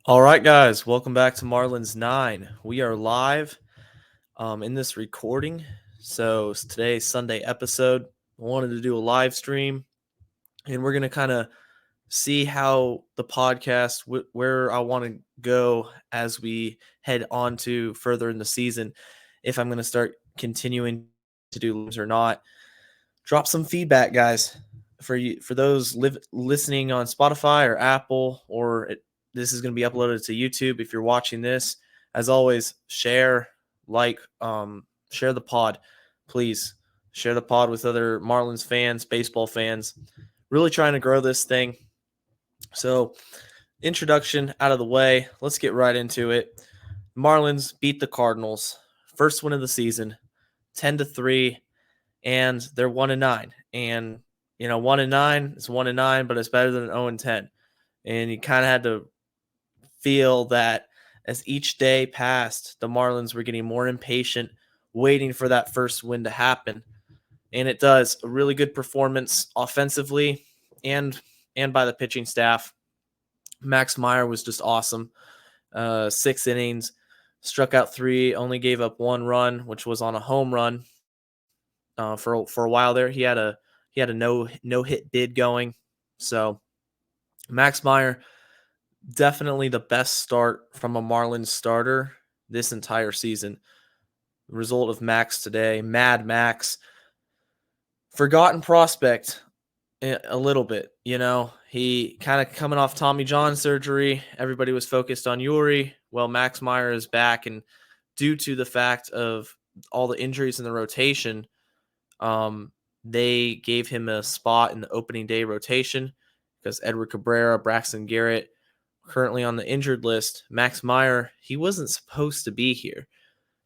All right, guys, welcome back to Marlins 9. We are live in this recording. So, today's Sunday episode. I wanted to do a live stream, and we're going to kind of see how the podcast, where I want to go as we head on to further in the season, if I'm going to start continuing to do lives or not. Drop some feedback, guys. For those listening on Spotify or Apple, this is going to be uploaded to YouTube. If you're watching this, as always, share, share the pod, please. Share the pod with other Marlins fans, baseball fans. Really trying to grow this thing. So, introduction out of the way. Let's get right into it. Marlins beat the Cardinals, first win of the season, 10-3, and they're 1-9. And 1-9 is 1-9, but it's better than 0-10. And you kind of had to feel that as each day passed, the Marlins were getting more impatient, waiting for that first win to happen. And it does. A really good performance offensively and by the pitching staff. Max Meyer was just awesome. 6 innings, struck out 3, only gave up 1 run, which was on a home run. For a while there, he had a no hit bid going. So Max Meyer, definitely the best start from a Marlins starter this entire season. Result of Max today, Mad Max, forgotten prospect a little bit. He kind of coming off Tommy John surgery. Everybody was focused on Yuri. Well, Max Meyer is back, and due to the fact of all the injuries in the rotation, they gave him a spot in the opening day rotation because Edward Cabrera, Braxton Garrett, currently on the injured list. Max Meyer, he wasn't supposed to be here.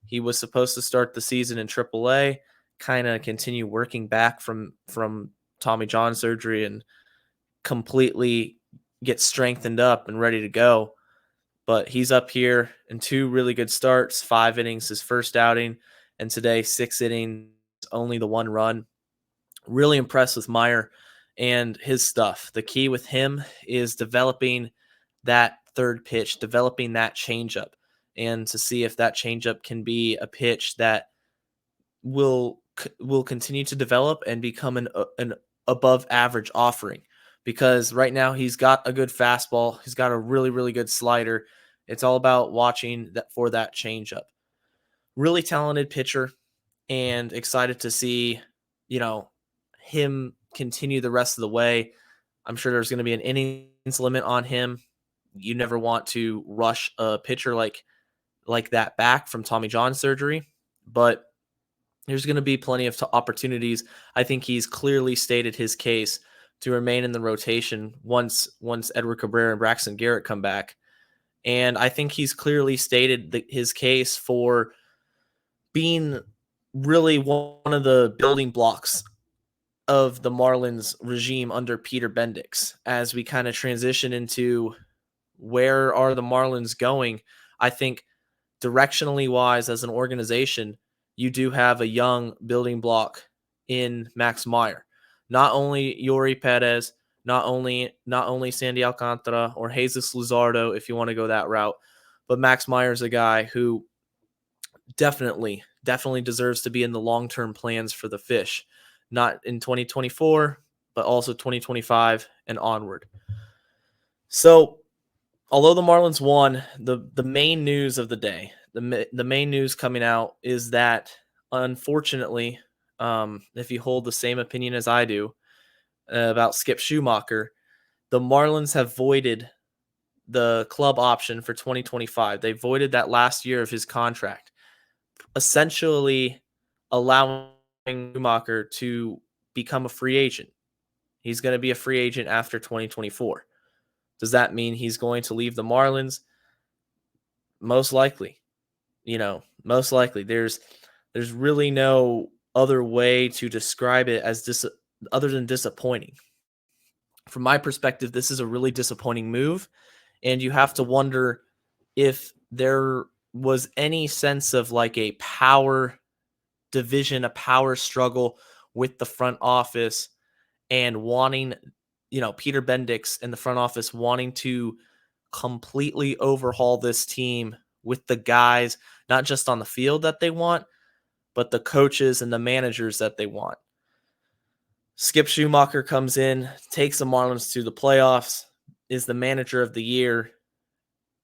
He was supposed to start the season in AAA, kind of continue working back from Tommy John surgery and completely get strengthened up and ready to go. But he's up here in 2 really good starts, 5 innings his first outing, and today 6 innings, only the 1 run. Really impressed with Meyer and his stuff. The key with him is developing that third pitch, developing that changeup, and to see if that changeup can be a pitch that will continue to develop and become an above average offering. Because right now he's got a good fastball, he's got a really, really good slider. It's all about watching that for that changeup. Really talented pitcher, and excited to see, him continue the rest of the way. I'm sure there's going to be an innings limit on him. You never want to rush a pitcher like that back from Tommy John surgery, but there's going to be plenty of opportunities. I think he's clearly stated his case to remain in the rotation once Edward Cabrera and Braxton Garrett come back. And I think he's clearly stated his case for being really one of the building blocks of the Marlins regime under Peter Bendix. As we kind of transition into where are the Marlins going, I think directionally wise as an organization, you do have a young building block in Max Meyer. Not only Yuri Perez, not only Sandy Alcantara or Jesus Luzardo, if you want to go that route, but Max Meyer is a guy who definitely deserves to be in the long-term plans for the Fish, not in 2024, but also 2025 and onward. So, although the Marlins won, the main news of the day, the main news coming out is that, unfortunately, if you hold the same opinion as I do about Skip Schumaker, the Marlins have voided the club option for 2025. They voided that last year of his contract, essentially allowing Schumaker to become a free agent. He's going to be a free agent after 2024. Does that mean he's going to leave the Marlins? Most likely. Most likely. There's really no other way to describe it as other than disappointing. From my perspective, this is a really disappointing move, and you have to wonder if there was any sense of like a power division, a power struggle with the front office, and wanting, Peter Bendix and the front office wanting to completely overhaul this team with the guys, not just on the field that they want, but the coaches and the managers that they want. Skip Schumaker comes in, takes the Marlins to the playoffs, is the manager of the year.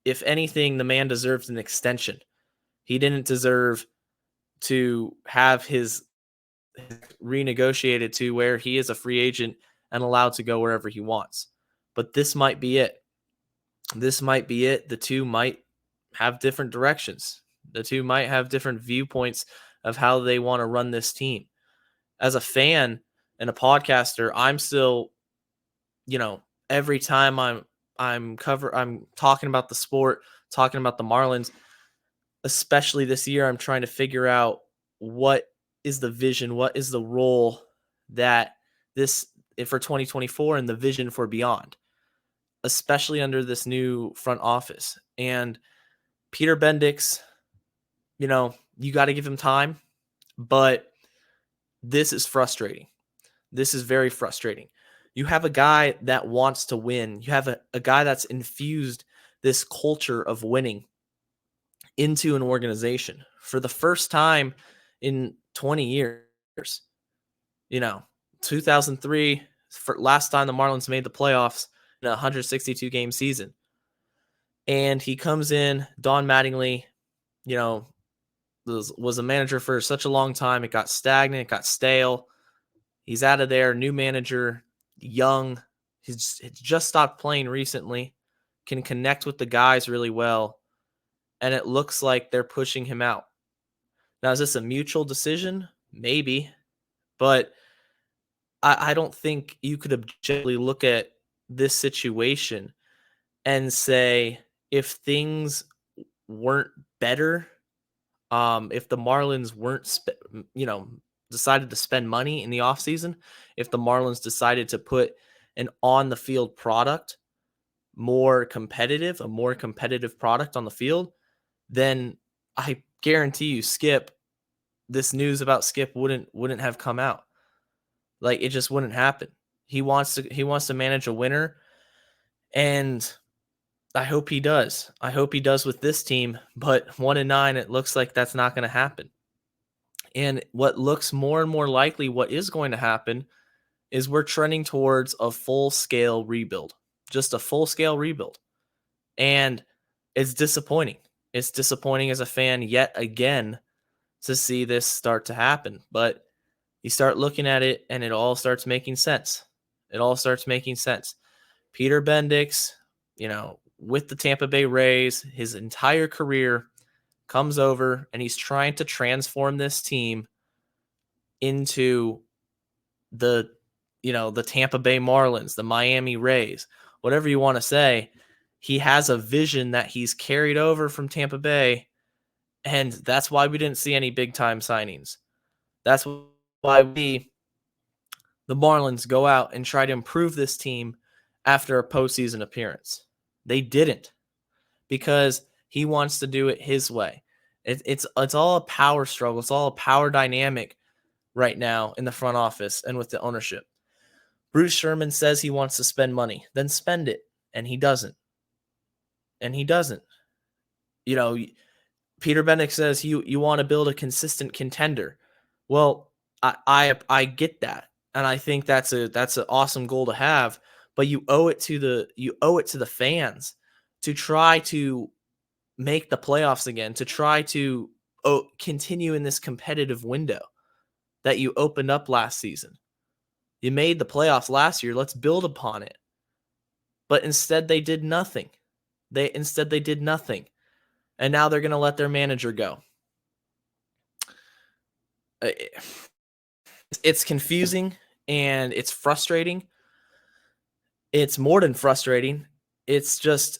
If anything, the man deserves an extension. He didn't deserve to have his renegotiated to where he is a free agent and allowed to go wherever he wants. But this might be it. This might be it. The two might have different directions. The two might have different viewpoints of how they want to run this team. As a fan and a podcaster, I'm still, every time I'm talking about the sport, talking about the Marlins, especially this year, I'm trying to figure out what is the vision, what is the role that this for 2024 and the vision for beyond, especially under this new front office. And Peter Bendix, you got to give him time, but this is frustrating. This is very frustrating. You have a guy that wants to win. You have a guy that's infused this culture of winning into an organization for the first time in 20 years. 2003, last time the Marlins made the playoffs in a 162 game season. And he comes in, Don Mattingly, was a manager for such a long time. It got stagnant, it got stale. He's out of there, new manager, young. He's just stopped playing recently, can connect with the guys really well. And it looks like they're pushing him out. Now, is this a mutual decision? Maybe. But I don't think you could objectively look at this situation and say if things weren't better, if the Marlins weren't, decided to spend money in the offseason, if the Marlins decided to put an on-the-field product, a more competitive product on the field, then I guarantee you this news about Skip wouldn't have come out. Like, it just wouldn't happen. He wants to manage a winner, and I hope he does. I hope he does with this team, but 1-9, it looks like that's not going to happen. And what looks more and more likely what is going to happen is we're trending towards a full-scale rebuild. Just a full-scale rebuild. And it's disappointing. It's disappointing as a fan yet again to see this start to happen. But you start looking at it and it all starts making sense. It all starts making sense. Peter Bendix, with the Tampa Bay Rays, his entire career comes over and he's trying to transform this team into the Tampa Bay Marlins, the Miami Rays, whatever you want to say. He has a vision that he's carried over from Tampa Bay, and that's why we didn't see any big-time signings. That's why the Marlins go out and try to improve this team after a postseason appearance. They didn't, because he wants to do it his way. It's all a power struggle. It's all a power dynamic right now in the front office and with the ownership. Bruce Sherman says he wants to spend money. Then spend it. And he doesn't. Peter Bendix says you want to build a consistent contender. Well, I get that. And I think that's an awesome goal to have, but you owe it to the fans to try to make the playoffs again, to try to continue in this competitive window that you opened up last season. You made the playoffs last year. Let's build upon it. But instead, they did nothing. They did nothing. And now they're going to let their manager go. It's confusing and it's frustrating. It's more than frustrating. It's just,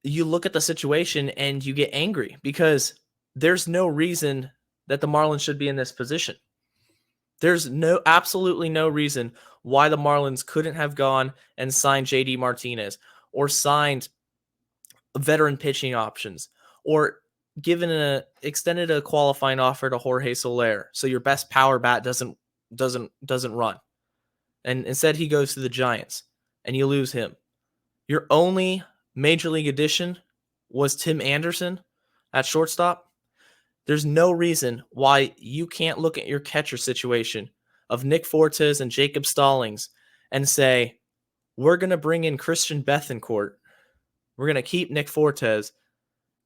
you look at the situation and you get angry because there's no reason that the Marlins should be in this position. There's absolutely no reason why the Marlins couldn't have gone and signed JD Martinez or signed veteran pitching options or extended a qualifying offer to Jorge Soler so your best power bat doesn't run. And instead he goes to the Giants and you lose him. Your only major league addition was Tim Anderson at shortstop. There's no reason why you can't look at your catcher situation of Nick Fortes and Jacob Stallings and say, we're going to bring in Christian Bethancourt. We're going to keep Nick Fortes,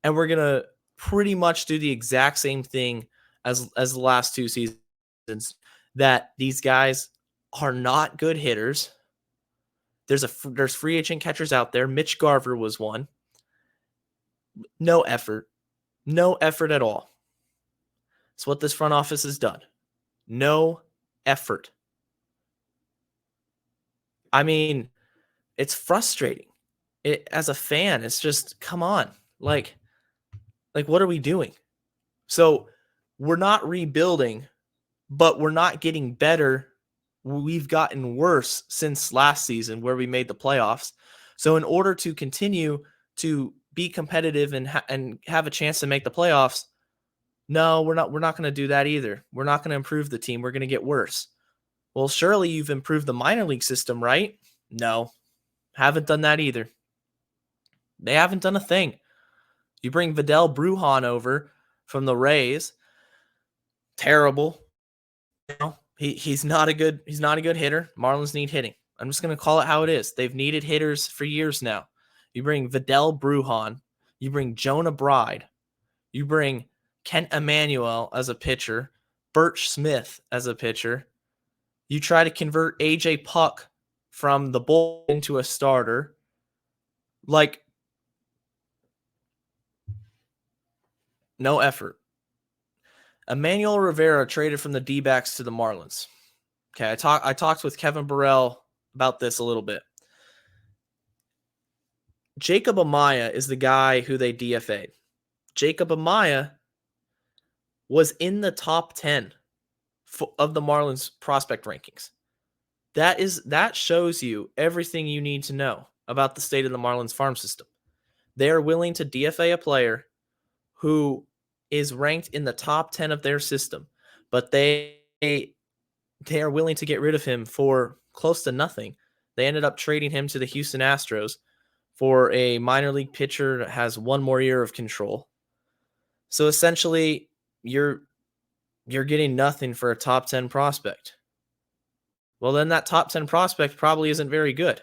and we're going to pretty much do the exact same thing as the last two seasons, that these guys are not good hitters. There's free agent catchers out there. Mitch Garver was one. No effort. No effort at all. It's what this front office has done. No effort. I mean, it's frustrating. As a fan, it's just, come on. Like what are we doing? So we're not rebuilding, but we're not getting better. We've gotten worse since last season where we made the playoffs. So in order to continue to be competitive and have a chance to make the playoffs, no, we're not going to do that either. We're not going to improve the team. We're going to get worse. Well, surely you've improved the minor league system, right? No, haven't done that either. They haven't done a thing. You bring Vidal Brujan over from the Rays. Terrible. He's not a good hitter. Marlins need hitting. I'm just going to call it how it is. They've needed hitters for years now. You bring Vidal Brujan. You bring Jonah Bride. You bring Kent Emmanuel as a pitcher. Birch Smith as a pitcher. You try to convert A.J. Puck from the bull into a starter. No effort. Emmanuel Rivera traded from the D-backs to the Marlins. Okay, I talked with Kevin Burrell about this a little bit. Jacob Amaya is the guy who they DFA'd. Jacob Amaya was in the top 10 of the Marlins prospect rankings. That shows you everything you need to know about the state of the Marlins farm system. They are willing to DFA a player who is ranked in the top 10 of their system, but they are willing to get rid of him for close to nothing. They ended up trading him to the Houston Astros for a minor league pitcher that has one more year of control. So essentially, you're getting nothing for a top 10 prospect. Well, then that top 10 prospect probably isn't very good.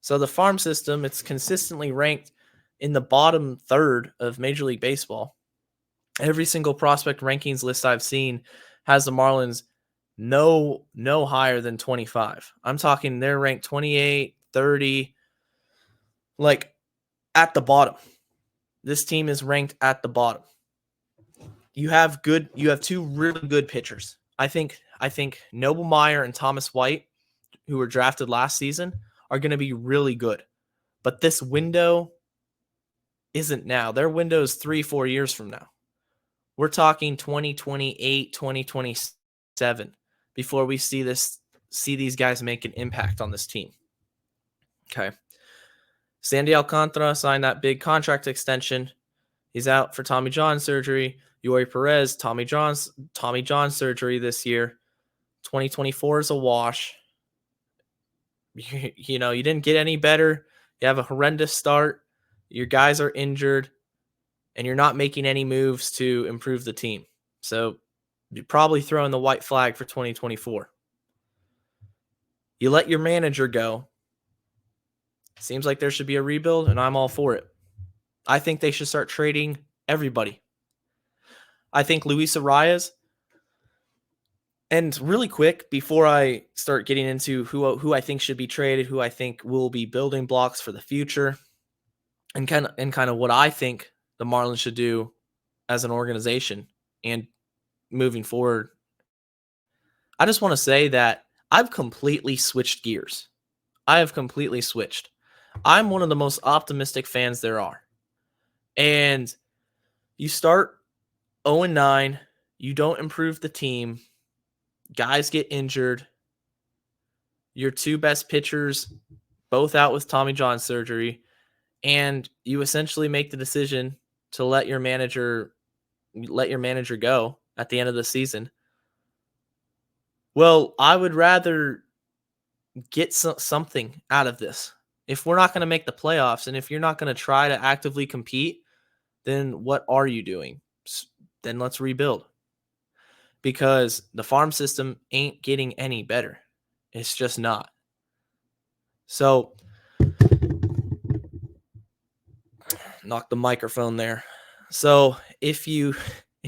So the farm system, it's consistently ranked in the bottom third of Major League Baseball. Every single prospect rankings list I've seen has the Marlins no higher than 25. I'm talking they're ranked 28, 30, at the bottom. This team is ranked at the bottom. You have two really good pitchers. I think Noble Meyer and Thomas White, who were drafted last season, are going to be really good. But this window isn't now. Their window is 3-4 years from now. We're talking 2028, 2027 before we see these guys make an impact on this team. Okay. Sandy Alcantara signed that big contract extension. He's out for Tommy John surgery. Yori Perez, Tommy John surgery this year. 2024 is a wash. You didn't get any better. You have a horrendous start. Your guys are injured, and you're not making any moves to improve the team. So you're probably throwing the white flag for 2024. You let your manager go. Seems like there should be a rebuild, and I'm all for it. I think they should start trading everybody. I think Luis Arias, and really quick, before I start getting into who I think should be traded, who I think will be building blocks for the future, and kind of what I think the Marlins should do as an organization and moving forward, I just want to say that I've completely switched gears. I have completely switched. I'm one of the most optimistic fans there are. And you start 0-9, you don't improve the team, guys get injured, your two best pitchers both out with Tommy John surgery, and you essentially make the decision to let your manager go at the end of the season. Well, I would rather get something out of this If we're not going to make the playoffs and if you're not going to try to actively compete, then what are you doing? Then let's rebuild, because the farm system ain't getting any better. It's just not. So, knock the microphone there. So, if you're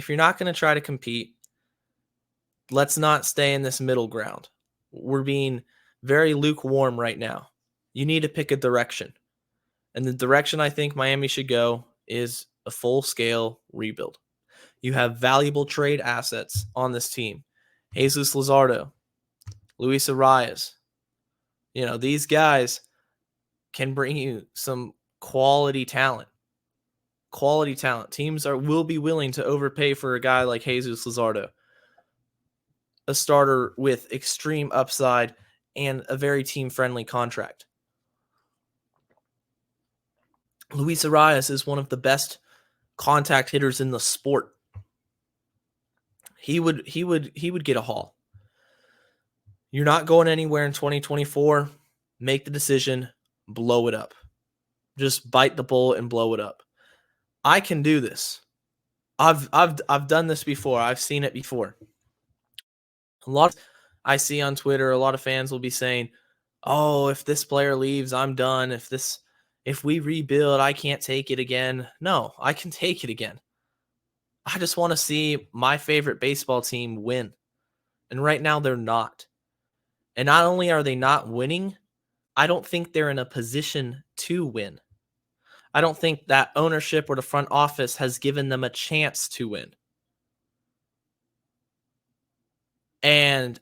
not going to try to compete, let's not stay in this middle ground. We're being very lukewarm right now. You need to pick a direction. And the direction I think Miami should go is a full-scale rebuild. You have valuable trade assets on this team. Jesus Luzardo, Luis Arias. These guys can bring you some quality talent. Quality talent. Teams will be willing to overpay for a guy like Jesus Luzardo, a starter with extreme upside and a very team-friendly contract. Luis Arias is one of the best contact hitters in the sport. He would get a haul. You're not going anywhere in 2024. Make the decision, blow it up. Just bite the bullet and blow it up. I can do this. I've done this before. I've seen it before. A lot I see on Twitter, a lot of fans will be saying, "Oh, if this player leaves, I'm done. If we rebuild, I can't take it again." No, I can take it again. I just want to see my favorite baseball team win. And right now they're not. And not only are they not winning, I don't think they're in a position to win. I don't think that ownership or the front office has given them a chance to win. And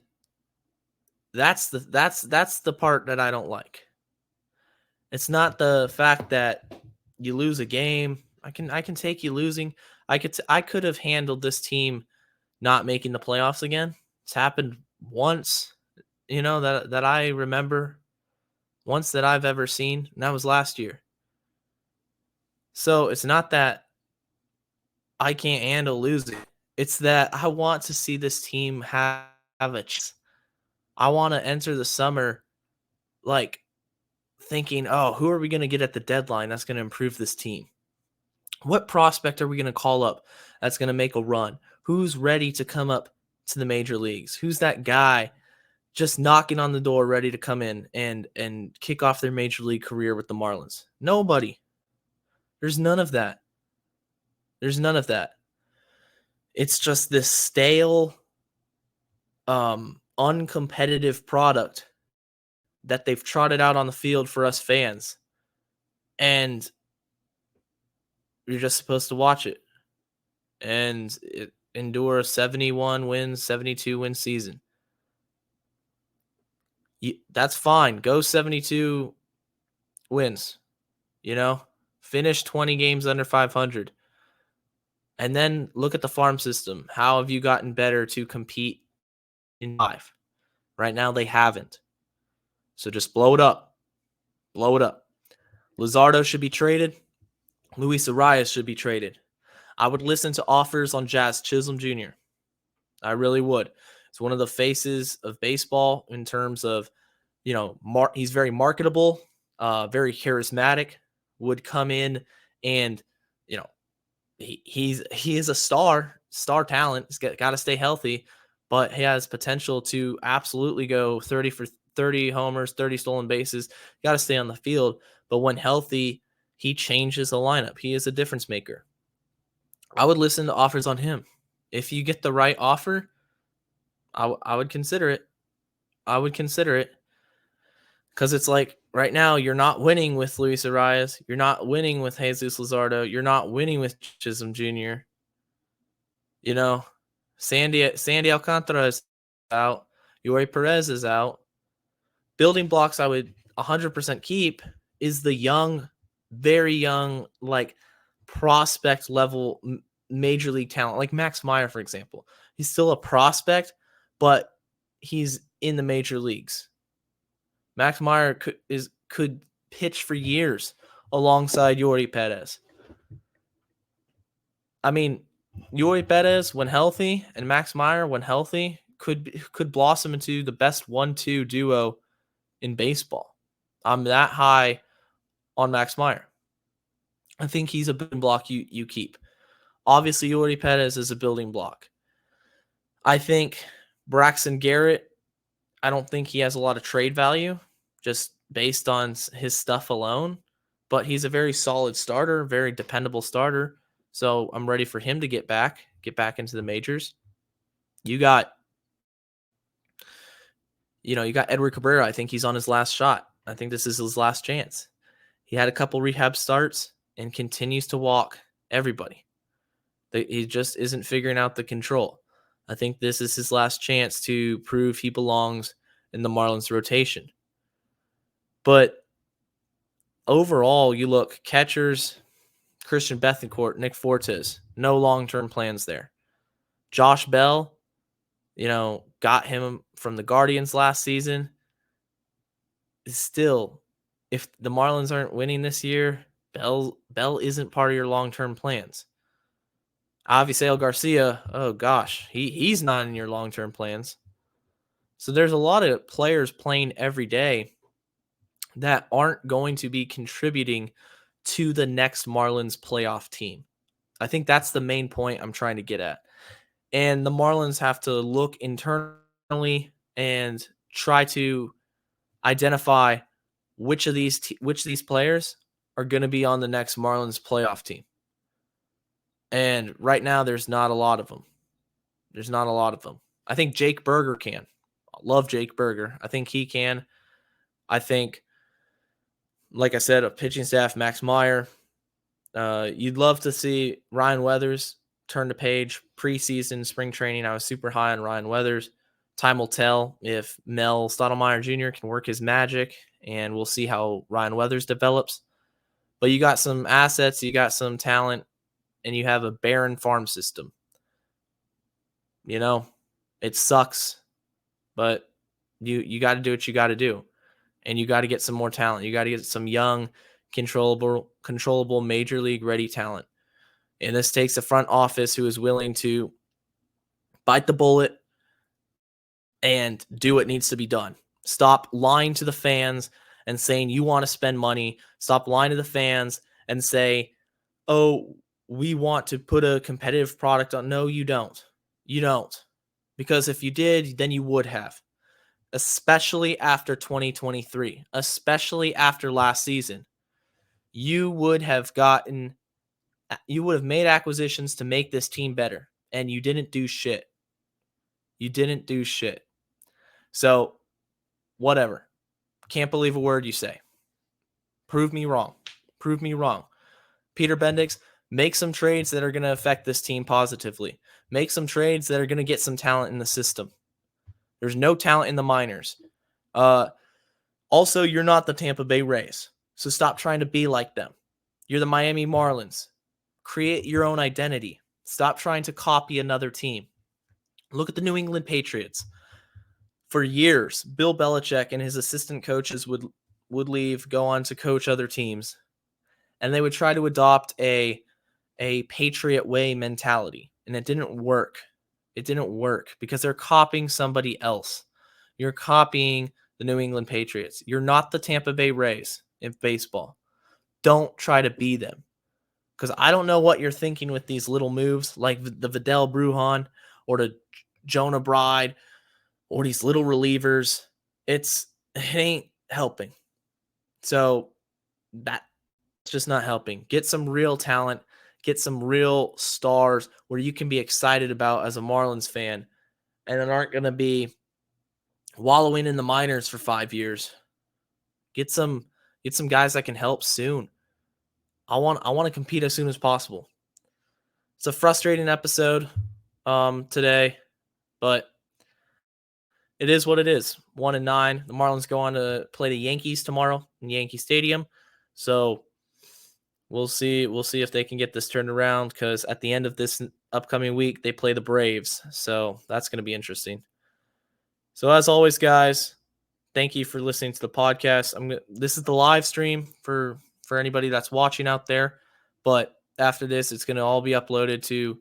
that's the part that I don't like. It's not the fact that you lose a game. I can take you losing. I could have handled this team not making the playoffs again. It's happened once, that I remember, once that I've ever seen, and that was last year. So it's not that I can't handle losing. It's that I want to see this team have a chance. I want to enter the summer like thinking, oh, who are we going to get at the deadline that's going to improve this team? What prospect are we going to call up that's going to make a run? Who's ready to come up to the major leagues? Who's that guy just knocking on the door ready to come in and kick off their major league career with the Marlins? Nobody. There's none of that. There's none of that. It's just this stale, uncompetitive product that they've trotted out on the field for us fans. And you're just supposed to watch it and endure a 71 win, 72 win season. That's fine. Go 72 wins, finish 20 games under 500. And then look at the farm system. How have you gotten better to compete in life? Right now, they haven't. So just blow it up. Blow it up. Luzardo should be traded. Luis Arias should be traded. I would listen to offers on Jazz Chisholm Jr. I really would. It's one of the faces of baseball in terms of, he's very marketable, very charismatic, would come in and, he is a star talent. He's got to stay healthy, but he has potential to absolutely go 30 for 30 homers, 30 stolen bases. Got to stay on the field. But when healthy, he changes the lineup. He is a difference maker. I would listen to offers on him. If you get the right offer, I would consider it. I would consider it. Because it's like right now, you're not winning with Luis Arias. You're not winning with Jesus Luzardo. You're not winning with Chisholm Jr. Sandy Alcantara is out. Yori Perez is out. Building blocks I would 100% keep is the young, very young, like prospect level major league talent, like Max Meyer, for example. He's still a prospect, but he's in the major leagues. Max Meyer could pitch for years alongside Yori Perez. I mean, Yori Perez, when healthy, and Max Meyer, when healthy, could blossom into the best 1-2 duo in baseball. I'm that high on Max Meyer. I think he's a building block you keep. Obviously, Yori Perez is a building block. I think Braxton Garrett, I don't think he has a lot of trade value just based on his stuff alone, but he's a very solid starter, very dependable starter. So I'm ready for him to get back into the majors. You got, you got Edward Cabrera. I think he's on his last shot. I think this is his last chance. He had a couple rehab starts and continues to walk everybody. He just isn't figuring out the control. I think this is his last chance to prove he belongs in the Marlins rotation. But overall, you look catchers, Christian Bethancourt, Nick Fortes, no long-term plans there. Josh Bell, got him from the Guardians last season. Still, if the Marlins aren't winning this year, Bell isn't part of your long-term plans. Avisail Garcia, oh gosh, he's not in your long-term plans. So there's a lot of players playing every day that aren't going to be contributing to the next Marlins playoff team. I think that's the main point I'm trying to get at. And the Marlins have to look internally and try to identify which of these players are going to be on the next Marlins playoff team. And right now, there's not a lot of them. I think Jake Berger can. I love Jake Berger. I think he can. I think, like I said, a pitching staff, Max Meyer. You'd love to see Ryan Weathers turn the page. Preseason, spring training, I was super high on Ryan Weathers. Time will tell if Mel Stottlemyre Jr. can work his magic, and we'll see how Ryan Weathers develops. But you got some assets, you got some talent, and you have a barren farm system. It sucks, but you got to do what you got to do. And you got to get some more talent. You got to get some young, controllable major league ready talent. And this takes a front office who is willing to bite the bullet and do what needs to be done. Stop lying to the fans and saying you want to spend money. Stop lying to the fans and say, oh, we want to put a competitive product on. No, you don't. You don't. Because if you did, then you would have. Especially after 2023. Especially after last season. You would have made acquisitions to make this team better. And you didn't do shit. So, whatever. Can't believe a word you say. Prove me wrong. Peter Bendix, make some trades that are going to affect this team positively. Make some trades that are going to get some talent in the system. There's no talent in the minors. Also, you're not the Tampa Bay Rays, so stop trying to be like them. You're the Miami Marlins. Create your own identity. Stop trying to copy another team. Look at the New England Patriots. For years, Bill Belichick and his assistant coaches would leave, go on to coach other teams, and they would try to adopt a Patriot way mentality, and it didn't work. It didn't work because they're copying somebody else. You're copying the New England Patriots. You're not the Tampa Bay Rays in baseball. Don't try to be them. Because I don't know what you're thinking with these little moves like the Vidal Brujan or the Jonah Bride or these little relievers. It ain't helping. So that's just not helping. Get some real talent. Get some real stars where you can be excited about as a Marlins fan and aren't going to be wallowing in the minors for 5 years. Get some guys that can help soon. I want to compete as soon as possible. It's a frustrating episode today, but it is what it is. 1-9. The Marlins go on to play the Yankees tomorrow in Yankee Stadium. So we'll see if they can get this turned around, because at the end of this upcoming week, they play the Braves. So that's going to be interesting. So as always, guys, thank you for listening to the podcast. This is the live stream for anybody that's watching out there, but after this, it's going to all be uploaded to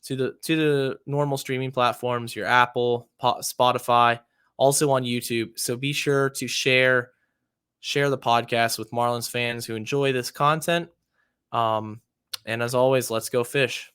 the normal streaming platforms, your Apple, Spotify, also on YouTube. So be sure to share share the podcast with Marlins fans who enjoy this content. And as always, let's go fish.